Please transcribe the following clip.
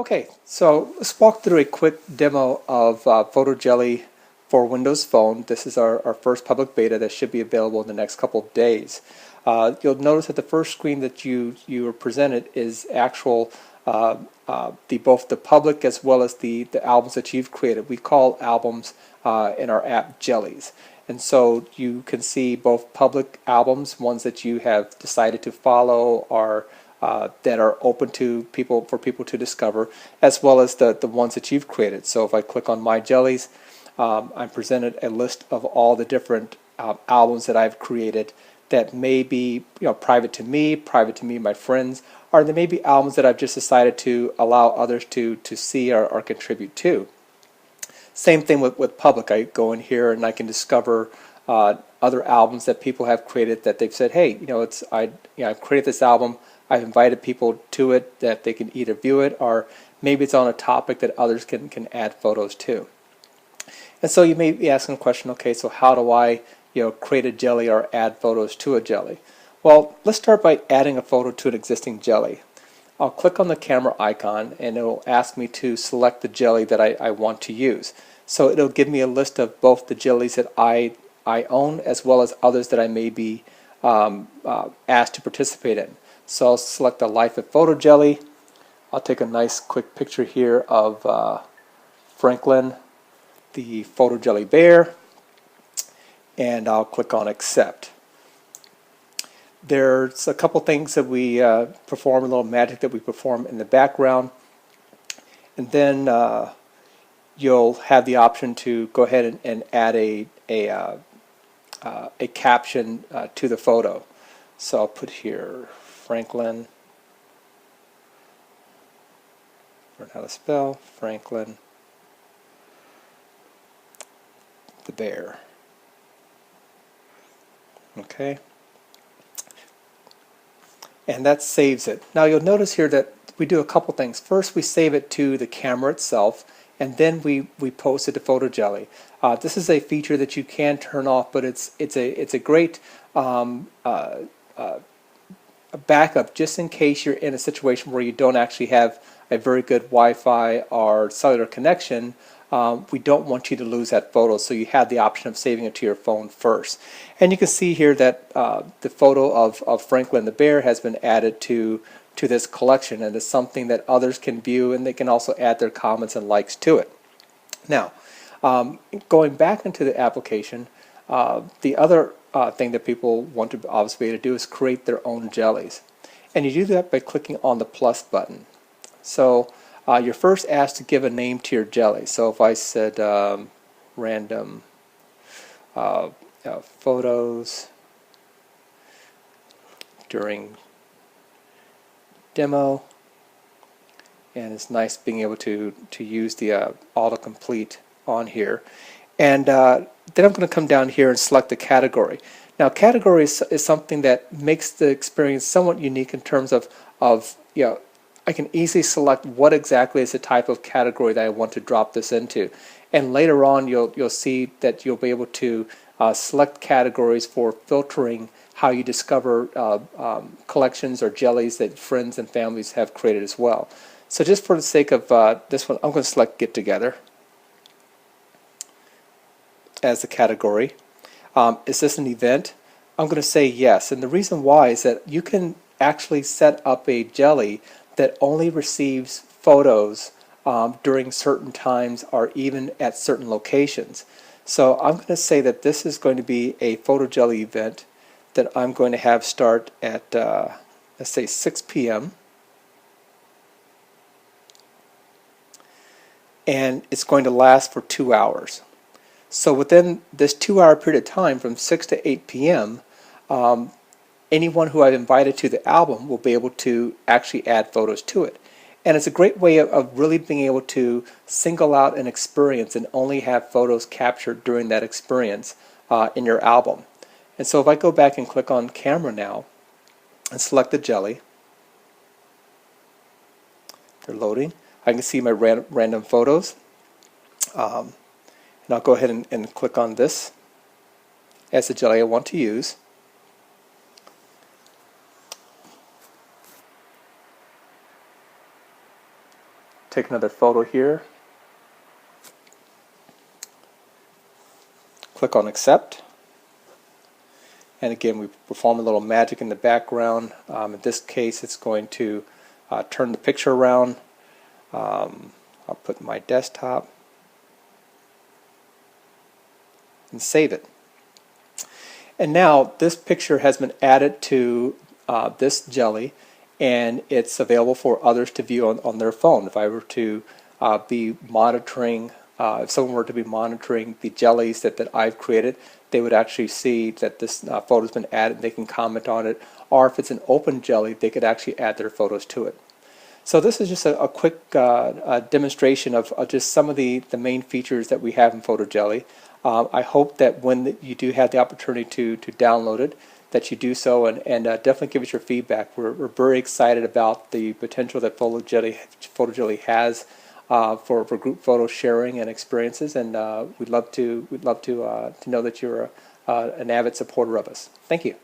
Okay, so let's walk through a quick demo of fotojelly for Windows Phone. This is our first public beta that should be available in the next couple of days. You'll notice that the first screen that you are presented is actual both the public as well as the albums that you've created. We call albums in our app jellies. And so you can see both public albums, ones that you have decided to follow or that are open to people for people to discover, as well as the ones that you've created. So if I click on My Jellies, I'm presented a list of all the different albums that I've created that may be private to me, my friends, or there may be albums that I've just decided to allow others to see or contribute to. Same thing with public. I go in here and I can discover other albums that people have created that they've said, hey, I've created this album. I've invited people to it that they can either view it or maybe it's on a topic that others can add photos to. And so you may be asking the question, okay, so how do I create a jelly or add photos to a jelly? Well, let's start by adding a photo to an existing jelly. I'll click on the camera icon and it will ask me to select the jelly that I want to use. So it'll give me a list of both the jellies that I own as well as others that I may be asked to participate in. So I'll select the Life of Photo Jelly. I'll take a nice quick picture here of Franklin, the Photo Jelly Bear, and I'll click on Accept. There's a couple things that we perform, a little magic that we perform in the background, and then you'll have the option to go ahead and add a caption to the photo. So I'll put here Franklin, learn how to spell Franklin the bear. Okay. And that saves it. Now you'll notice here that we do a couple things. First, we save it to the camera itself, and then we post it to fotojelly. This is a feature that you can turn off, but it's a great backup just in case you're in a situation where you don't actually have a very good Wi-Fi or cellular connection. We don't want you to lose that photo, so you have the option of saving it to your phone first. And you can see here that the photo of Franklin the bear has been added to this collection, and it's something that others can view, and they can also add their comments and likes to it. Now, going back into the application, the other thing that people want to obviously be able to do is create their own jellies. And you do that by clicking on the plus button. So you're first asked to give a name to your jelly. So if I said random photos during demo, and it's nice being able to use the autocomplete on here. And then I'm going to come down here and select the category. Now, category is something that makes the experience somewhat unique in terms of I can easily select what exactly is the type of category that I want to drop this into. And later on, you'll see that you'll be able to select categories for filtering how you discover collections or jellies that friends and families have created as well. So just for the sake of this one, I'm going to select Get Together as the category. Is this an event? I'm going to say yes. And the reason why is that you can actually set up a jelly that only receives photos during certain times or even at certain locations. So I'm going to say that this is going to be a photo jelly event that I'm going to have start at let's say 6 p.m. and it's going to last for 2 hours. So within this 2-hour period of time from 6 to 8 p.m. Anyone who I've invited to the album will be able to actually add photos to it. And it's a great way of really being able to single out an experience and only have photos captured during that experience in your album. And so if I go back and click on camera now and select the jelly, they're loading. I can see my random photos. And I'll go ahead and click on this as the jelly I want to use. take another photo here. Click on accept. And again, we perform a little magic in the background. In this case, it's going to turn the picture around. I'll put my desktop and save it. And now this picture has been added to this jelly, and it's available for others to view on their phone. If I were to be monitoring, if someone were to be monitoring the jellies that I've created, they would actually see that this photo has been added. They can comment on it, or if it's an open jelly, they could actually add their photos to it. So this is just a quick demonstration of just some of the main features that we have in fotojelly. I hope that when you do have the opportunity to download it, that you do so, and definitely give us your feedback. We're very excited about the potential that fotojelly has for group photo sharing and experiences, and we'd love to know that you're an avid supporter of us. Thank you.